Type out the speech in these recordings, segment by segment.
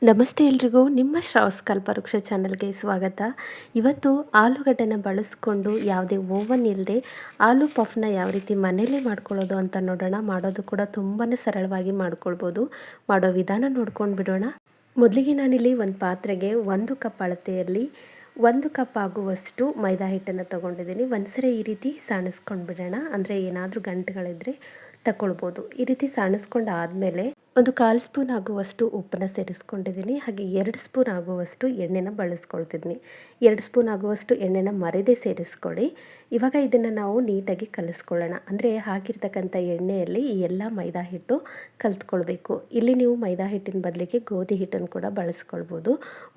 ನಮಸ್ತೆ ಎಲ್ರಿಗೂ, ನಿಮ್ಮ ಶ್ರಾವಸ್ ಕಲ್ಪವೃಕ್ಷ ಚಾನಲ್ಗೆ ಸ್ವಾಗತ. ಇವತ್ತು ಆಲೂಗಡ್ಡೆನ ಬಳಸ್ಕೊಂಡು ಯಾವುದೇ ಓವನ್ ಇಲ್ಲದೆ ಆಲೂ ಪಫ್ನ ಯಾವ ರೀತಿ ಮನೇಲೇ ಮಾಡ್ಕೊಳ್ಳೋದು ಅಂತ ನೋಡೋಣ. ಮಾಡೋದು ಕೂಡ ತುಂಬಾ ಸರಳವಾಗಿ ಮಾಡ್ಕೊಳ್ಬೋದು. ಮಾಡೋ ವಿಧಾನ ನೋಡ್ಕೊಂಡು ಬಿಡೋಣ. ಮೊದಲಿಗೆ ನಾನಿಲ್ಲಿ ಒಂದು ಪಾತ್ರೆಗೆ 1 ಕಪ್ ಅಳತೆಯಲ್ಲಿ 1 ಕಪ್ ಆಗುವಷ್ಟು ಮೈದಾ ಹಿಟ್ಟನ್ನು ತೊಗೊಂಡಿದ್ದೀನಿ. ಒಂದ್ಸರಿ ಈ ರೀತಿ ಸಾಣಿಸ್ಕೊಂಡು ಬಿಡೋಣ, ಅಂದರೆ ಏನಾದರೂ ಗಂಟುಗಳಿದ್ರೆ ತಗೊಳ್ಬೋದು. ಈ ರೀತಿ ಸಾಣಿಸ್ಕೊಂಡು ಆದಮೇಲೆ ಒಂದು 1/4 ಸ್ಪೂನ್ ಆಗುವಷ್ಟು ಉಪ್ಪನ್ನ ಸೇರಿಸ್ಕೊಂಡಿದ್ದೀನಿ. ಹಾಗೆ 2 ಸ್ಪೂನ್ ಆಗುವಷ್ಟು ಎಣ್ಣೆನ ಬಳಸ್ಕೊಳ್ತಿದ್ದೀನಿ. 2 ಸ್ಪೂನ್ ಆಗುವಷ್ಟು ಎಣ್ಣೆನ ಮರೆದೇ ಸೇರಿಸ್ಕೊಳ್ಳಿ. ಇವಾಗ ಇದನ್ನು ನಾವು ನೀಟಾಗಿ ಕಲಿಸ್ಕೊಳ್ಳೋಣ. ಅಂದರೆ ಹಾಕಿರ್ತಕ್ಕಂಥ ಎಣ್ಣೆಯಲ್ಲಿ ಈ ಎಲ್ಲ ಮೈದಾ ಹಿಟ್ಟು ಕಲಿತ್ಕೊಳ್ಬೇಕು. ಇಲ್ಲಿ ನೀವು ಮೈದಾ ಹಿಟ್ಟಿನ ಬದಲಿಗೆ ಗೋಧಿ ಹಿಟ್ಟನ್ನು ಕೂಡ ಬಳಸ್ಕೊಳ್ಬೋದು.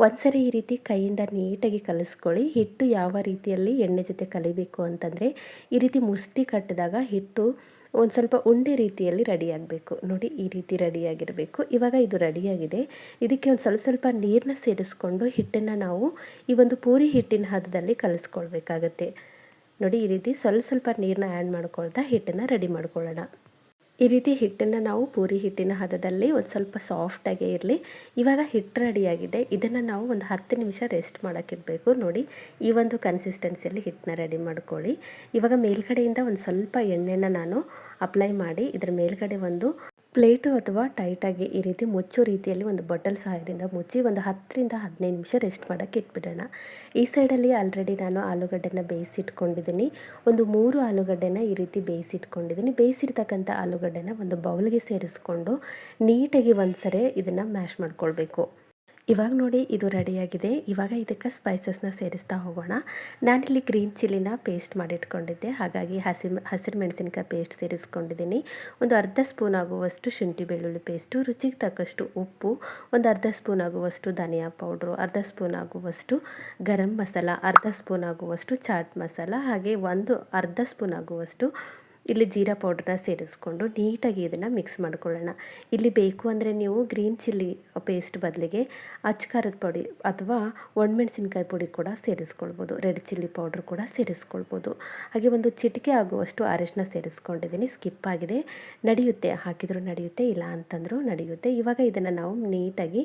ಒಂದ್ಸರಿ ಈ ರೀತಿ ಕೈಯಿಂದ ನೀಟಾಗಿ ಕಲಿಸ್ಕೊಳ್ಳಿ. ಹಿಟ್ಟು ಯಾವ ರೀತಿಯಲ್ಲಿ ಎಣ್ಣೆ ಜೊತೆ ಕಲಿಬೇಕು ಅಂತಂದರೆ, ಈ ರೀತಿ ಮುಷ್ಟಿ ಕಟ್ಟಿದಾಗ ಹಿಟ್ಟು ಒಂದು ಸ್ವಲ್ಪ ಉಂಡೆ ರೀತಿಯಲ್ಲಿ ರೆಡಿಯಾಗಬೇಕು. ನೋಡಿ, ಈ ರೀತಿ ರೆಡಿಯಾಗಿರಬೇಕು. ಇವಾಗ ಇದು ರೆಡಿಯಾಗಿದೆ. ಇದಕ್ಕೆ ಒಂದು ಸ್ವಲ್ಪ ನೀರನ್ನ ಸೇರಿಸ್ಕೊಂಡು ಹಿಟ್ಟನ್ನು ನಾವು ಈ ಒಂದು ಪೂರಿ ಹಿಟ್ಟಿನ ಹದದಲ್ಲಿ ಕಲಿಸ್ಕೊಳ್ಬೇಕಾಗತ್ತೆ. ನೋಡಿ, ಈ ರೀತಿ ಸ್ವಲ್ಪ ನೀರನ್ನ ಆ್ಯಡ್ ಮಾಡ್ಕೊಳ್ತಾ ಹಿಟ್ಟನ್ನು ರೆಡಿ ಮಾಡ್ಕೊಳ್ಳೋಣ. ಈ ರೀತಿ ಹಿಟ್ಟನ್ನು ನಾವು ಪೂರಿ ಹಿಟ್ಟಿನ ಹದದಲ್ಲಿ ಒಂದು ಸ್ವಲ್ಪ ಸಾಫ್ಟಾಗೇ ಇರಲಿ. ಇವಾಗ ಹಿಟ್ಟು ರೆಡಿಯಾಗಿದೆ. ಇದನ್ನು ನಾವು ಒಂದು 10 ನಿಮಿಷ ರೆಸ್ಟ್ ಮಾಡೋಕ್ಕಿಡಬೇಕು. ನೋಡಿ, ಈ ಒಂದು ಕನ್ಸಿಸ್ಟೆನ್ಸಿಯಲ್ಲಿ ಹಿಟ್ಟನ್ನ ರೆಡಿ ಮಾಡ್ಕೊಳ್ಳಿ. ಇವಾಗ ಮೇಲ್ಗಡೆಯಿಂದ ಒಂದು ಸ್ವಲ್ಪ ಎಣ್ಣೆನ ನಾನು ಅಪ್ಲೈ ಮಾಡಿ ಇದರ ಮೇಲ್ಗಡೆ ಒಂದು ಪ್ಲೇಟು ಅಥವಾ ಟೈಟಾಗಿ ಈ ರೀತಿ ಮುಚ್ಚೋ ರೀತಿಯಲ್ಲಿ ಒಂದು ಬಟಲ್ ಸಹಾಯದಿಂದ ಮುಚ್ಚಿ ಒಂದು 10 ರಿಂದ 15 ನಿಮಿಷ ರೆಸ್ಟ್ ಮಾಡೋಕ್ಕೆ ಇಟ್ಬಿಡೋಣ. ಈ ಸೈಡಲ್ಲಿ ಆಲ್ರೆಡಿ ನಾನು ಆಲೂಗಡ್ಡೆನ ಬೇಯಿಸಿಟ್ಕೊಂಡಿದ್ದೀನಿ. ಒಂದು 3 ಆಲೂಗಡ್ಡೆನ ಈ ರೀತಿ ಬೇಯಿಸಿಟ್ಕೊಂಡಿದ್ದೀನಿ. ಬೇಯಿಸಿರ್ತಕ್ಕಂಥ ಆಲೂಗಡ್ಡೆನ ಒಂದು ಬೌಲ್ಗೆ ಸೇರಿಸ್ಕೊಂಡು ನೀಟಾಗಿ ಒಂದ್ಸರಿ ಇದನ್ನು ಮ್ಯಾಶ್ ಮಾಡ್ಕೊಳ್ಬೇಕು. ಇವಾಗ ನೋಡಿ, ಇದು ರೆಡಿಯಾಗಿದೆ. ಇವಾಗ ಇದಕ್ಕೆ ಸ್ಪೈಸಸ್ನ ಸೇರಿಸ್ತಾ ಹೋಗೋಣ. ನಾನಿಲ್ಲಿ ಗ್ರೀನ್ ಚಿಲ್ಲಿನ ಪೇಸ್ಟ್ ಮಾಡಿಟ್ಕೊಂಡಿದ್ದೆ, ಹಾಗಾಗಿ ಹಸಿರು ಮೆಣಸಿನಕಾಯಿ ಪೇಸ್ಟ್ ಸೇರಿಸ್ಕೊಂಡಿದ್ದೀನಿ. ಒಂದು ಅರ್ಧ ಸ್ಪೂನ್ ಆಗುವಷ್ಟು ಶುಂಠಿ ಬೆಳ್ಳುಳ್ಳಿ ಪೇಸ್ಟು, ರುಚಿಗೆ ತಕ್ಕಷ್ಟು ಉಪ್ಪು, ಒಂದು ಅರ್ಧ ಸ್ಪೂನ್ ಆಗುವಷ್ಟು ಧನಿಯಾ ಪೌಡ್ರು, ಅರ್ಧ ಸ್ಪೂನ್ ಆಗುವಷ್ಟು ಗರಂ ಮಸಾಲ, ಅರ್ಧ ಸ್ಪೂನ್ ಆಗುವಷ್ಟು ಚಾಟ್ ಮಸಾಲ, ಹಾಗೆ ಒಂದು ಅರ್ಧ ಸ್ಪೂನ್ ಆಗುವಷ್ಟು ಇಲ್ಲಿ ಜೀರಾ ಪೌಡ್ರನ್ನ ಸೇರಿಸ್ಕೊಂಡು ನೀಟಾಗಿ ಇದನ್ನು ಮಿಕ್ಸ್ ಮಾಡ್ಕೊಳ್ಳೋಣ. ಇಲ್ಲಿ ಬೇಕು ಅಂದರೆ ನೀವು ಗ್ರೀನ್ ಚಿಲ್ಲಿ ಪೇಸ್ಟ್ ಬದಲಿಗೆ ಅಚ್ಕಾರದ ಪುಡಿ ಅಥವಾ ಒಣಮೆಣಸಿನ್ಕಾಯಿ ಪುಡಿ ಕೂಡ ಸೇರಿಸ್ಕೊಳ್ಬೋದು. ರೆಡ್ ಚಿಲ್ಲಿ ಪೌಡ್ರ್ ಕೂಡ ಸೇರಿಸ್ಕೊಳ್ಬೋದು. ಹಾಗೆ ಒಂದು ಚಿಟಿಕೆ ಆಗುವಷ್ಟು ಅರಿಶಿನ ಸೇರಿಸ್ಕೊಂಡಿದ್ದೀನಿ. ಸ್ಕಿಪ್ ಆಗಿದೆ, ನಡೆಯುತ್ತೆ, ಹಾಕಿದರೂ ನಡೆಯುತ್ತೆ, ಇಲ್ಲ ಅಂತಂದರೂ ನಡೆಯುತ್ತೆ. ಇವಾಗ ಇದನ್ನು ನಾವು ನೀಟಾಗಿ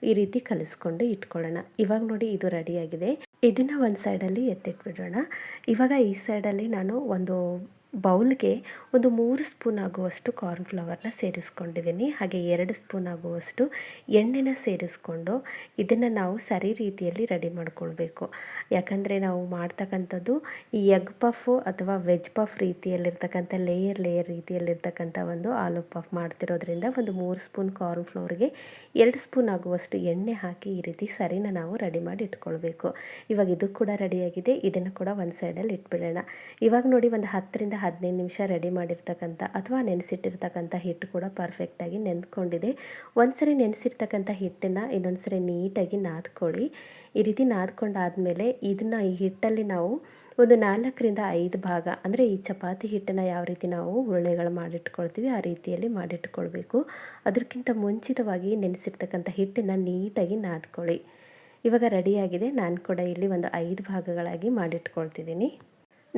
ಈ ರೀತಿ ಕಲಿಸ್ಕೊಂಡು ಇಟ್ಕೊಳ್ಳೋಣ. ಇವಾಗ ನೋಡಿ, ಇದು ರೆಡಿಯಾಗಿದೆ. ಇದನ್ನು ಒಂದು ಸೈಡಲ್ಲಿ ಎತ್ತಿಟ್ಬಿಡೋಣ. ಇವಾಗ ಈ ಸೈಡಲ್ಲಿ ನಾನು ಒಂದು ಬೌಲ್ಗೆ ಒಂದು 3 ಸ್ಪೂನ್ ಆಗುವಷ್ಟು ಕಾರ್ನ್ಫ್ಲವರ್ನ ಸೇರಿಸ್ಕೊಂಡಿದ್ದೀನಿ. ಹಾಗೆ 2 ಸ್ಪೂನ್ ಆಗುವಷ್ಟು ಎಣ್ಣೆನ ಸೇರಿಸ್ಕೊಂಡು ಇದನ್ನು ನಾವು ಸರಿ ರೀತಿಯಲ್ಲಿ ರೆಡಿ ಮಾಡ್ಕೊಳ್ಬೇಕು. ಯಾಕಂದರೆ ನಾವು ಮಾಡ್ತಕ್ಕಂಥದ್ದು ಈ ಎಗ್ ಪಫು ಅಥವಾ ವೆಜ್ ಪಫ್ ರೀತಿಯಲ್ಲಿರ್ತಕ್ಕಂಥ ಲೇಯರ್ ರೀತಿಯಲ್ಲಿರ್ತಕ್ಕಂಥ ಒಂದು ಆಲೂ ಪಫ್ ಮಾಡ್ತಿರೋದ್ರಿಂದ ಒಂದು 3 ಸ್ಪೂನ್ ಕಾರ್ನ್ಫ್ಲವರ್ಗೆ 2 ಸ್ಪೂನ್ ಆಗುವಷ್ಟು ಎಣ್ಣೆ ಹಾಕಿ ಈ ರೀತಿ ಸರಿನ ನಾವು ರೆಡಿ ಮಾಡಿ ಇಟ್ಕೊಳ್ಬೇಕು. ಇವಾಗ ಇದು ಕೂಡ ರೆಡಿಯಾಗಿದೆ. ಇದನ್ನು ಕೂಡ ಒಂದು ಸೈಡಲ್ಲಿ ಇಟ್ಬಿಡೋಣ. ಇವಾಗ ನೋಡಿ, ಒಂದು 10 ರಿಂದ 15 ನಿಮಿಷ ರೆಡಿ ಮಾಡಿರ್ತಕ್ಕಂಥ ಅಥವಾ ನೆನೆಸಿಟ್ಟಿರ್ತಕ್ಕಂಥ ಹಿಟ್ಟು ಕೂಡ ಪರ್ಫೆಕ್ಟಾಗಿ ನೆಂದ್ಕೊಂಡಿದೆ. ಒಂದ್ಸರಿ ನೆನೆಸಿರ್ತಕ್ಕಂಥ ಹಿಟ್ಟನ್ನು ಇನ್ನೊಂದ್ಸರಿ ನೀಟಾಗಿ ನಾದ್ಕೊಳ್ಳಿ. ಈ ರೀತಿ ನಾದ್ಕೊಂಡಾದಮೇಲೆ ಇದನ್ನು ಈ ಹಿಟ್ಟಲ್ಲಿ ನಾವು ಒಂದು 4 ರಿಂದ 5 ಭಾಗ, ಅಂದರೆ ಈ ಚಪಾತಿ ಹಿಟ್ಟನ್ನು ಯಾವ ರೀತಿ ನಾವು ಉರುಳೆಗಳು ಮಾಡಿಟ್ಕೊಳ್ತೀವಿ ಆ ರೀತಿಯಲ್ಲಿ ಮಾಡಿಟ್ಕೊಳ್ಬೇಕು. ಅದಕ್ಕಿಂತ ಮುಂಚಿತವಾಗಿ ನೆನೆಸಿರ್ತಕ್ಕಂಥ ಹಿಟ್ಟನ್ನು ನೀಟಾಗಿ ನಾದ್ಕೊಳ್ಳಿ. ಇವಾಗ ರೆಡಿಯಾಗಿದೆ. ನಾನು ಕೂಡ ಇಲ್ಲಿ ಒಂದು 5 ಭಾಗಗಳಾಗಿ ಮಾಡಿಟ್ಕೊಳ್ತಿದ್ದೀನಿ.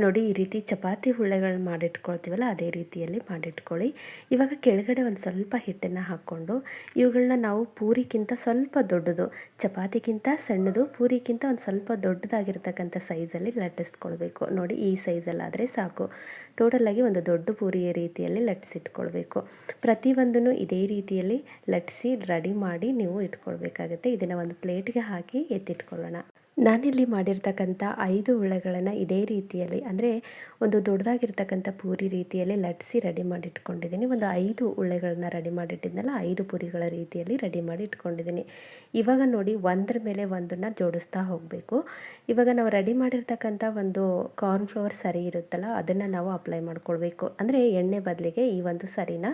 ನೋಡಿ, ಈ ರೀತಿ ಚಪಾತಿ ಹುಳ್ಳೆಗಳನ್ನ ಮಾಡಿಟ್ಕೊಳ್ತೀವಲ್ಲ ಅದೇ ರೀತಿಯಲ್ಲಿ ಮಾಡಿಟ್ಕೊಳ್ಳಿ. ಇವಾಗ ಕೆಳಗಡೆ ಒಂದು ಸ್ವಲ್ಪ ಹಿಟ್ಟನ್ನು ಹಾಕ್ಕೊಂಡು ಇವುಗಳನ್ನ ನಾವು ಪೂರಿಗಿಂತ ಸ್ವಲ್ಪ ದೊಡ್ಡದು, ಚಪಾತಿಗಿಂತ ಸಣ್ಣದು, ಪೂರಿಗಿಂತ ಒಂದು ಸ್ವಲ್ಪ ದೊಡ್ಡದಾಗಿರ್ತಕ್ಕಂಥ ಸೈಜಲ್ಲಿ ಲಟ್ಟಿಸ್ಕೊಳ್ಬೇಕು. ನೋಡಿ, ಈ ಸೈಜಲ್ಲಾದರೆ ಸಾಕು. ಟೋಟಲಾಗಿ ಒಂದು ದೊಡ್ಡ ಪೂರಿಯ ರೀತಿಯಲ್ಲಿ ಲಟ್ಟಿಸಿಟ್ಕೊಳ್ಬೇಕು. ಪ್ರತಿಯೊಂದನ್ನು ಇದೇ ರೀತಿಯಲ್ಲಿ ಲಟ್ಟಿಸಿ ರೆಡಿ ಮಾಡಿ ನೀವು ಇಟ್ಕೊಳ್ಬೇಕಾಗುತ್ತೆ. ಇದನ್ನು ಒಂದು ಪ್ಲೇಟ್ಗೆ ಹಾಕಿ ಎತ್ತಿಟ್ಕೊಳ್ಳೋಣ. ನಾನಿಲ್ಲಿ ಮಾಡಿರ್ತಕ್ಕಂಥ 5 ಉಳ್ಳೆಗಳನ್ನು ಇದೇ ರೀತಿಯಲ್ಲಿ, ಅಂದರೆ ಒಂದು ದೊಡ್ಡದಾಗಿರ್ತಕ್ಕಂಥ ಪೂರಿ ರೀತಿಯಲ್ಲಿ ಲಟ್ಟಿಸಿ ರೆಡಿ ಮಾಡಿ ಇಟ್ಕೊಂಡಿದ್ದೀನಿ. ಒಂದು 5 ಉಳ್ಳೆಗಳನ್ನ ರೆಡಿ ಮಾಡಿಟ್ಟಿದ್ನಲ್ಲ, 5 ಪೂರಿಗಳ ರೀತಿಯಲ್ಲಿ ರೆಡಿ ಮಾಡಿ ಇಟ್ಕೊಂಡಿದ್ದೀನಿ. ಇವಾಗ ನೋಡಿ, ಒಂದರ ಮೇಲೆ ಒಂದನ್ನು ಜೋಡಿಸ್ತಾ ಹೋಗಬೇಕು. ಇವಾಗ ನಾವು ರೆಡಿ ಮಾಡಿರ್ತಕ್ಕಂಥ ಒಂದು ಕಾರ್ನ್ಫ್ಲವರ್ ಸರಿ ಇರುತ್ತಲ್ಲ, ಅದನ್ನು ನಾವು ಅಪ್ಲೈ ಮಾಡ್ಕೊಳ್ಬೇಕು. ಅಂದರೆ ಎಣ್ಣೆ ಬದಲಿಗೆ ಈ ಒಂದು ಸರಿನ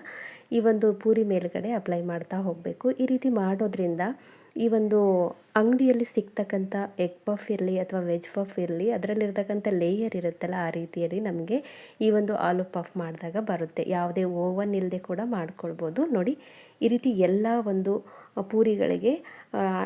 ಈ ಒಂದು ಪೂರಿ ಮೇಲ್ಗಡೆ ಅಪ್ಲೈ ಮಾಡ್ತಾ ಹೋಗಬೇಕು. ಈ ರೀತಿ ಮಾಡೋದ್ರಿಂದ ಈ ಒಂದು ಅಂಗಡಿಯಲ್ಲಿ ಸಿಗ್ತಕ್ಕಂಥ ಎಗ್ ಪಫ್ ಇರಲಿ ಅಥವಾ ವೆಜ್ ಪಫ್ ಇರಲಿ, ಅದರಲ್ಲಿರ್ತಕ್ಕಂಥ ಲೇಯರ್ ಇರುತ್ತಲ್ಲ ಆ ರೀತಿಯಲ್ಲಿ ನಮಗೆ ಈ ಒಂದು ಆಲೂ ಪಫ್ ಮಾಡಿದಾಗ ಬರುತ್ತೆ. ಯಾವುದೇ ಓವನ್ ಇಲ್ಲದೆ ಕೂಡ ಮಾಡ್ಕೊಳ್ಬೋದು. ನೋಡಿ ಈ ರೀತಿ ಎಲ್ಲ ಒಂದು ಪೂರಿಗಳಿಗೆ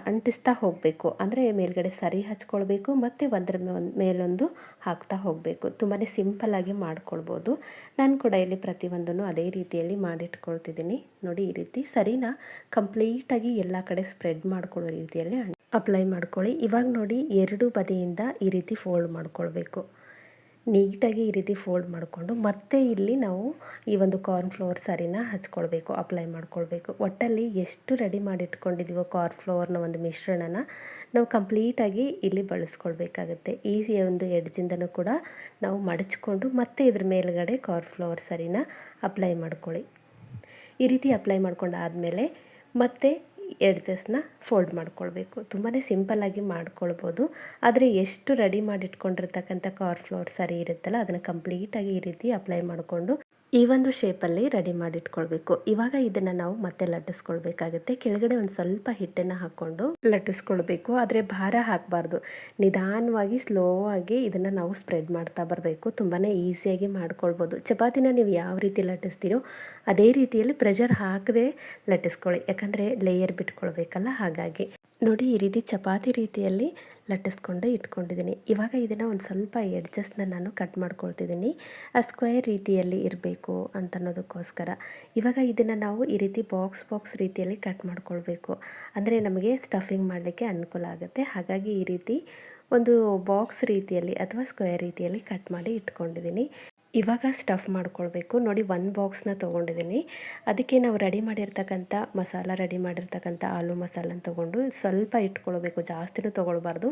ಅಂಟಿಸ್ತಾ ಹೋಗಬೇಕು. ಅಂದರೆ ಮೇಲ್ಗಡೆ ಸರಿ ಹಚ್ಕೊಳ್ಬೇಕು ಮತ್ತು ಒಂದರ ಮೇಲೊಂದು ಹಾಕ್ತಾ ಹೋಗಬೇಕು. ತುಂಬಾ ಸಿಂಪಲ್ಲಾಗಿ ಮಾಡ್ಕೊಳ್ಬೋದು. ನಾನು ಕೂಡ ಇಲ್ಲಿ ಪ್ರತಿಯೊಂದನ್ನು ಅದೇ ರೀತಿಯಲ್ಲಿ ಮಾಡಿಟ್ಕೊಳ್ತಿದ್ದೀನಿ. ನೋಡಿ ಈ ರೀತಿ ಸರಿನಾ ಕಂಪ್ಲೀಟಾಗಿ ಎಲ್ಲ ಕಡೆ ಸ್ಪ್ರೆಡ್ ಮಾಡ್ಕೊಳ್ಳೋ ರೀತಿಯಲ್ಲಿ ಅಪ್ಲೈ ಮಾಡ್ಕೊಳ್ಳಿ. ಇವಾಗ ನೋಡಿ ಎರಡು ಬದಿಯಿಂದ ಈ ರೀತಿ ಫೋಲ್ಡ್ ಮಾಡ್ಕೊಳ್ಬೇಕು. ನೀಟಾಗಿ ಈ ರೀತಿ ಫೋಲ್ಡ್ ಮಾಡಿಕೊಂಡು ಮತ್ತೆ ಇಲ್ಲಿ ನಾವು ಈ ಒಂದು ಕಾರ್ನ್ಫ್ಲವರ್ ಸರಿನ ಹಚ್ಕೊಳ್ಬೇಕು, ಅಪ್ಲೈ ಮಾಡ್ಕೊಳ್ಬೇಕು. ಒಟ್ಟಲ್ಲಿ ಎಷ್ಟು ರೆಡಿ ಮಾಡಿ ಇಟ್ಕೊಂಡಿದ್ದೀವೋ ಕಾರ್ನ್ಫ್ಲವರ್ನ ಒಂದು ಮಿಶ್ರಣನ ನಾವು ಕಂಪ್ಲೀಟಾಗಿ ಇಲ್ಲಿ ಬಳಸ್ಕೊಳ್ಬೇಕಾಗುತ್ತೆ. ಈ ಒಂದು ಎಡ್ಜಿಂದನೂ ಕೂಡ ನಾವು ಮಡಚ್ಕೊಂಡು ಮತ್ತೆ ಇದ್ರ ಮೇಲ್ಗಡೆ ಕಾರ್ನ್ಫ್ಲವರ್ ಸರಿನ ಅಪ್ಲೈ ಮಾಡ್ಕೊಳ್ಳಿ. ಈ ರೀತಿ ಅಪ್ಲೈ ಮಾಡ್ಕೊಂಡಾದಮೇಲೆ ಮತ್ತೆ ಎಡ್ಜಸ್ನ ಫೋಲ್ಡ್ ಮಾಡ್ಕೊಳ್ಬೇಕು. ತುಂಬಾ ಸಿಂಪಲ್ಲಾಗಿ ಮಾಡ್ಕೊಳ್ಬೋದು. ಆದರೆ ಎಷ್ಟು ರೆಡಿ ಮಾಡಿ ಇಟ್ಕೊಂಡಿರ್ತಕ್ಕಂಥ ಕಾರ್ನ್ಫ್ಲವರ್ ಸರಿ ಇರುತ್ತಲ್ಲ ಅದನ್ನು ಕಂಪ್ಲೀಟಾಗಿ ಈ ರೀತಿ ಅಪ್ಲೈ ಮಾಡಿಕೊಂಡು ಈ ಒಂದು ಶೇಪಲ್ಲಿ ರೆಡಿ ಮಾಡಿ ಇಟ್ಕೊಳ್ಬೇಕು. ಇವಾಗ ಇದನ್ನು ನಾವು ಮತ್ತೆ ಲಟ್ಟಿಸ್ಕೊಳ್ಬೇಕಾಗುತ್ತೆ. ಕೆಳಗಡೆ ಒಂದು ಸ್ವಲ್ಪ ಹಿಟ್ಟನ್ನು ಹಾಕ್ಕೊಂಡು ಲಟ್ಟಿಸ್ಕೊಳ್ಬೇಕು. ಆದರೆ ಭಾರ ಹಾಕಬಾರ್ದು. ನಿಧಾನವಾಗಿ ಸ್ಲೋ ಆಗಿ ಇದನ್ನು ನಾವು ಸ್ಪ್ರೆಡ್ ಮಾಡ್ತಾ ಬರಬೇಕು. ತುಂಬಾ ಈಸಿಯಾಗಿ ಮಾಡ್ಕೊಳ್ಬೋದು. ಚಪಾತಿನ ನೀವು ಯಾವ ರೀತಿ ಲಟ್ಟಿಸ್ತೀರೋ ಅದೇ ರೀತಿಯಲ್ಲಿ ಪ್ರೆಷರ್ ಹಾಕದೆ ಲಟ್ಟಿಸ್ಕೊಳ್ಳಿ. ಯಾಕಂದರೆ ಲೇಯರ್ ಬಿಟ್ಕೊಳ್ಬೇಕಲ್ಲ, ಹಾಗಾಗಿ ನೋಡಿ ಈ ರೀತಿ ಚಪಾತಿ ರೀತಿಯಲ್ಲಿ ಲಟ್ಟಿಸ್ಕೊಂಡು ಇಟ್ಕೊಂಡಿದ್ದೀನಿ. ಇವಾಗ ಇದನ್ನು ಒಂದು ಸ್ವಲ್ಪ ಎಡ್ಜಸ್ನ ನಾನು ಕಟ್ ಮಾಡ್ಕೊಳ್ತಿದ್ದೀನಿ. ಆ ಸ್ಕ್ವೇರ್ ರೀತಿಯಲ್ಲಿ ಇರಬೇಕು ಅಂತ ಅನ್ನೋದಕ್ಕೋಸ್ಕರ ಇವಾಗ ಇದನ್ನು ನಾವು ಈ ರೀತಿ ಬಾಕ್ಸ್ ರೀತಿಯಲ್ಲಿ ಕಟ್ ಮಾಡ್ಕೊಳ್ಬೇಕು. ಅಂದರೆ ನಮಗೆ ಸ್ಟಫಿಂಗ್ ಮಾಡಲಿಕ್ಕೆ ಅನುಕೂಲ ಆಗುತ್ತೆ. ಹಾಗಾಗಿ ಈ ರೀತಿ ಒಂದು ಬಾಕ್ಸ್ ರೀತಿಯಲ್ಲಿ ಅಥವಾ ಸ್ಕ್ವೇರ್ ರೀತಿಯಲ್ಲಿ ಕಟ್ ಮಾಡಿ ಇಟ್ಕೊಂಡಿದ್ದೀನಿ. ಇವಾಗ ಸ್ಟಫ್ ಮಾಡ್ಕೊಳ್ಬೇಕು. ನೋಡಿ ಒಂದು ಬಾಕ್ಸ್ನ ತೊಗೊಂಡಿದ್ದೀನಿ. ಅದಕ್ಕೆ ನಾವು ರೆಡಿ ಮಾಡಿರ್ತಕ್ಕಂಥ ರೆಡಿ ಮಾಡಿರ್ತಕ್ಕಂಥ ಆಲೂ ಮಸಾಲನ ತೊಗೊಂಡು ಸ್ವಲ್ಪ ಇಟ್ಕೊಳ್ಬೇಕು, ಜಾಸ್ತಿನೂ ತೊಗೊಳ್ಬಾರ್ದು.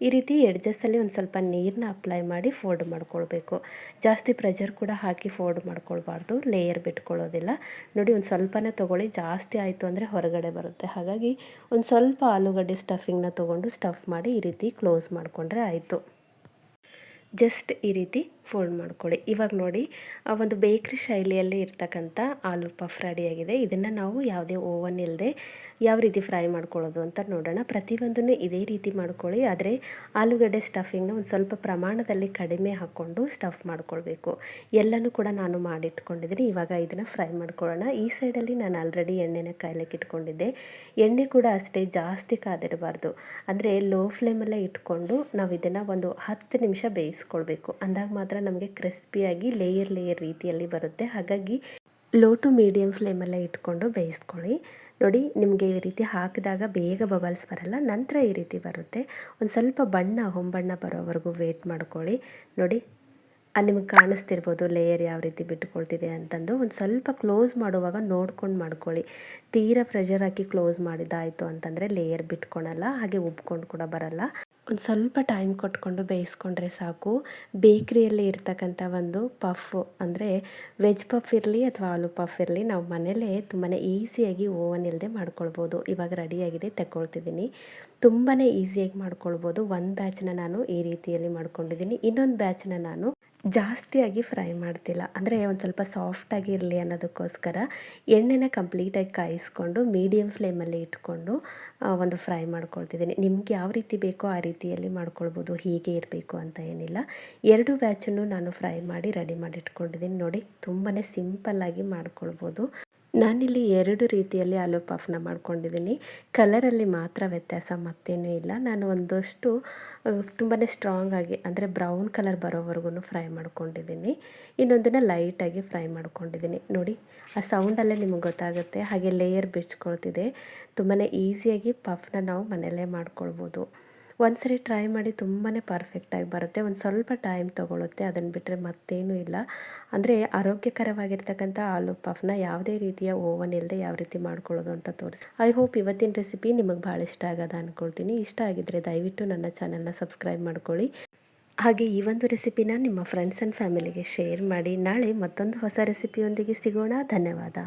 ಈ ರೀತಿ ಎಡ್ಜಸ್ಸಲ್ಲಿ ಒಂದು ಸ್ವಲ್ಪ ನೀರನ್ನ ಅಪ್ಲೈ ಮಾಡಿ ಫೋಲ್ಡ್ ಮಾಡ್ಕೊಳ್ಬೇಕು. ಜಾಸ್ತಿ ಪ್ರೆಷರ್ ಕೂಡ ಹಾಕಿ ಫೋಲ್ಡ್ ಮಾಡ್ಕೊಳ್ಬಾರ್ದು, ಲೇಯರ್ ಬಿಟ್ಕೊಳ್ಳೋದಿಲ್ಲ. ನೋಡಿ ಒಂದು ಸ್ವಲ್ಪನೇ ತೊಗೊಳ್ಳಿ, ಜಾಸ್ತಿ ಆಯಿತು ಅಂದರೆ ಹೊರಗಡೆ ಬರುತ್ತೆ. ಹಾಗಾಗಿ ಒಂದು ಸ್ವಲ್ಪ ಆಲೂಗಡ್ಡೆ ಸ್ಟಫಿಂಗ್ನ ತೊಗೊಂಡು ಸ್ಟಫ್ ಮಾಡಿ ಈ ರೀತಿ ಕ್ಲೋಸ್ ಮಾಡಿಕೊಂಡ್ರೆ ಆಯಿತು. ಜಸ್ಟ್ ಈ ರೀತಿ ಫೋಲ್ಡ್ ಮಾಡ್ಕೊಳ್ಳಿ. ಇವಾಗ ನೋಡಿ ಆ ಒಂದು ಬೇಕ್ರಿ ಶೈಲಿಯಲ್ಲಿ ಇರ್ತಕ್ಕಂಥ ಆಲೂ ಪಫ್ ರೆಡಿಯಾಗಿದೆ. ಇದನ್ನು ನಾವು ಯಾವುದೇ ಓವನ್ ಇಲ್ಲದೆ ಯಾವ ರೀತಿ ಫ್ರೈ ಮಾಡ್ಕೊಳ್ಳೋದು ಅಂತ ನೋಡೋಣ. ಪ್ರತಿಯೊಂದನ್ನು ಇದೇ ರೀತಿ ಮಾಡ್ಕೊಳ್ಳಿ. ಆದರೆ ಆಲೂಗಡ್ಡೆ ಸ್ಟಫಿಂಗ್ನ ಒಂದು ಸ್ವಲ್ಪ ಪ್ರಮಾಣದಲ್ಲಿ ಕಡಿಮೆ ಹಾಕ್ಕೊಂಡು ಸ್ಟಫ್ ಮಾಡ್ಕೊಳ್ಬೇಕು. ಎಲ್ಲನೂ ಕೂಡ ನಾನು ಮಾಡಿಟ್ಕೊಂಡಿದ್ದೀನಿ. ಇವಾಗ ಇದನ್ನು ಫ್ರೈ ಮಾಡ್ಕೊಳ್ಳೋಣ. ಈ ಸೈಡಲ್ಲಿ ನಾನು ಆಲ್ರೆಡಿ ಎಣ್ಣೆನ ಕಾಯ್ಲಿಕ್ಕೆ ಇಟ್ಕೊಂಡಿದ್ದೆ. ಎಣ್ಣೆ ಕೂಡ ಅಷ್ಟೇ ಜಾಸ್ತಿ ಕಾದಿರಬಾರ್ದು. ಅಂದರೆ ಲೋ ಫ್ಲೇಮಲ್ಲೇ ಇಟ್ಕೊಂಡು ನಾವು ಇದನ್ನು ಒಂದು 10 ನಿಮಿಷ ಬೇಯಿಸ್ಕೊಳ್ಬೇಕು. ಅಂದಾಗ ಮಾತ್ರ ನಮಗೆ ಕ್ರಿಸ್ಪಿಯಾಗಿ ಲೇಯರ್ ರೀತಿಯಲ್ಲಿ ಬರುತ್ತೆ. ಹಾಗಾಗಿ ಲೋ ಟು ಮೀಡಿಯಮ್ ಫ್ಲೇಮಲ್ಲೇ ಇಟ್ಕೊಂಡು ಬೇಯಿಸ್ಕೊಳ್ಳಿ. ನೋಡಿ ನಿಮಗೆ ಈ ರೀತಿ ಹಾಕಿದಾಗ ಬೇಗ ಬಬಲ್ಸ್ ಬರಲ್ಲ, ನಂತರ ಈ ರೀತಿ ಬರುತ್ತೆ. ಒಂದು ಸ್ವಲ್ಪ ಹೊಂಬಣ್ಣ ಬರೋವರೆಗೂ ವೇಟ್ ಮಾಡ್ಕೊಳ್ಳಿ. ನೋಡಿ ನಿಮಗೆ ಕಾಣಿಸ್ತಿರ್ಬೋದು ಲೇಯರ್ ಯಾವ ರೀತಿ ಬಿಟ್ಕೊಳ್ತಿದೆ ಅಂತಂದು. ಒಂದು ಸ್ವಲ್ಪ ಕ್ಲೋಸ್ ಮಾಡುವಾಗ ನೋಡ್ಕೊಂಡು ಮಾಡ್ಕೊಳ್ಳಿ. ತೀರಾ ಪ್ರೆಷರ್ ಹಾಕಿ ಕ್ಲೋಸ್ ಮಾಡಿದ್ದಾಯಿತು ಅಂತಂದರೆ ಲೇಯರ್ ಬಿಟ್ಕೊಳಲ್ಲ, ಹಾಗೆ ಉಬ್ಕೊಂಡು ಕೂಡ ಬರಲ್ಲ. ಒಂದು ಸ್ವಲ್ಪ ಟೈಮ್ ಕೊಟ್ಕೊಂಡು ಬೇಯಿಸ್ಕೊಂಡ್ರೆ ಸಾಕು. ಬೇಕ್ರಿಯಲ್ಲಿ ಇರ್ತಕ್ಕಂಥ ಒಂದು ಪಫ್ ಅಂದರೆ ವೆಜ್ ಪಫ್ ಇರಲಿ ಅಥವಾ ಆಲೂ ಪಫ್ ಇರಲಿ ನಾವು ಮನೇಲೇ ತುಂಬಾ ಈಸಿಯಾಗಿ ಓವನ್ ಇಲ್ಲದೆ ಮಾಡ್ಕೊಳ್ಬೋದು. ಇವಾಗ ರೆಡಿಯಾಗಿದೆ, ತಗೊಳ್ತಿದ್ದೀನಿ. ತುಂಬಾ ಈಸಿಯಾಗಿ ಮಾಡ್ಕೊಳ್ಬೋದು. ಒಂದು ಬ್ಯಾಚನ್ನ ನಾನು ಈ ರೀತಿಯಲ್ಲಿ ಮಾಡ್ಕೊಂಡಿದ್ದೀನಿ. ಇನ್ನೊಂದು ಬ್ಯಾಚನ್ನ ನಾನು ಜಾಸ್ತಿಯಾಗಿ ಫ್ರೈ ಮಾಡ್ತಿಲ್ಲ, ಅಂದರೆ ಒಂದು ಸ್ವಲ್ಪ ಸಾಫ್ಟಾಗಿ ಇರಲಿ ಅನ್ನೋದಕ್ಕೋಸ್ಕರ ಎಣ್ಣೆನ ಕಂಪ್ಲೀಟಾಗಿ ಕಾಯಿಸ್ಕೊಂಡು ಮೀಡಿಯಮ್ ಫ್ಲೇಮಲ್ಲಿ ಇಟ್ಕೊಂಡು ಒಂದು ಫ್ರೈ ಮಾಡ್ಕೊಳ್ತಿದ್ದೀನಿ. ನಿಮ್ಗೆ ಯಾವ ರೀತಿ ಬೇಕೋ ಆ ರೀತಿಯಲ್ಲಿ ಮಾಡ್ಕೊಳ್ಬೋದು, ಹೀಗೆ ಇರಬೇಕು ಅಂತ ಏನಿಲ್ಲ. 2 ಬ್ಯಾಚನ್ನು ನಾನು ಫ್ರೈ ಮಾಡಿ ರೆಡಿ ಮಾಡಿ ಇಟ್ಕೊಂಡಿದ್ದೀನಿ. ನೋಡಿ ತುಂಬಾ ಸಿಂಪಲ್ಲಾಗಿ ಮಾಡ್ಕೊಳ್ಬೋದು. ನಾನಿಲ್ಲಿ 2 ರೀತಿಯಲ್ಲಿ ಆಲೂ ಪಫ್ನ ಮಾಡ್ಕೊಂಡಿದ್ದೀನಿ. ಕಲರಲ್ಲಿ ಮಾತ್ರ ವ್ಯತ್ಯಾಸ, ಮತ್ತೇನೂ ಇಲ್ಲ. ನಾನು ಒಂದಷ್ಟು ತುಂಬಾ ಸ್ಟ್ರಾಂಗಾಗಿ ಅಂದರೆ ಬ್ರೌನ್ ಕಲರ್ ಬರೋವರೆಗೂ ಫ್ರೈ ಮಾಡ್ಕೊಂಡಿದ್ದೀನಿ. ಇನ್ನೊಂದನ್ನು ಲೈಟಾಗಿ ಫ್ರೈ ಮಾಡ್ಕೊಂಡಿದ್ದೀನಿ. ನೋಡಿ ಆ ಸೌಂಡಲ್ಲೇ ನಿಮಗೆ ಗೊತ್ತಾಗುತ್ತೆ. ಹಾಗೆ ಲೇಯರ್ ಬಿಚ್ಕೊಳ್ತಿದೆ. ತುಂಬಾ ಈಸಿಯಾಗಿ ಪಫ್ನ ನಾವು ಮನೆಯಲ್ಲೇ ಮಾಡ್ಕೊಳ್ಬೋದು. ಒಂದ್ಸರಿ ಟ್ರೈ ಮಾಡಿ ತುಂಬಾ ಪರ್ಫೆಕ್ಟಾಗಿ ಬರುತ್ತೆ. ಒಂದು ಸ್ವಲ್ಪ ಟೈಮ್ ತೊಗೊಳುತ್ತೆ, ಅದನ್ನು ಬಿಟ್ಟರೆ ಮತ್ತೇನೂ ಇಲ್ಲ. ಅಂದರೆ ಆರೋಗ್ಯಕರವಾಗಿರ್ತಕ್ಕಂಥ ಆಲೂ ಪಫ್ನ ಯಾವುದೇ ರೀತಿಯ ಓವನ್ ಇಲ್ಲದೆ ಯಾವ ರೀತಿ ಮಾಡ್ಕೊಳ್ಳೋದು ಅಂತ ತೋರಿಸಿ. ಐ ಹೋಪ್ ಇವತ್ತಿನ ರೆಸಿಪಿ ನಿಮಗೆ ಭಾಳ ಇಷ್ಟ ಆಗದ ಅಂದ್ಕೊಳ್ತೀನಿ. ಇಷ್ಟ ಆಗಿದ್ದರೆ ದಯವಿಟ್ಟು ನನ್ನ ಚಾನಲ್ನ ಸಬ್ಸ್ಕ್ರೈಬ್ ಮಾಡ್ಕೊಳ್ಳಿ. ಹಾಗೆ ಈ ಒಂದು ರೆಸಿಪಿನ ನಿಮ್ಮ ಫ್ರೆಂಡ್ಸ್ ಆ್ಯಂಡ್ ಫ್ಯಾಮಿಲಿಗೆ ಶೇರ್ ಮಾಡಿ. ನಾಳೆ ಮತ್ತೊಂದು ಹೊಸ ರೆಸಿಪಿಯೊಂದಿಗೆ ಸಿಗೋಣ. ಧನ್ಯವಾದ.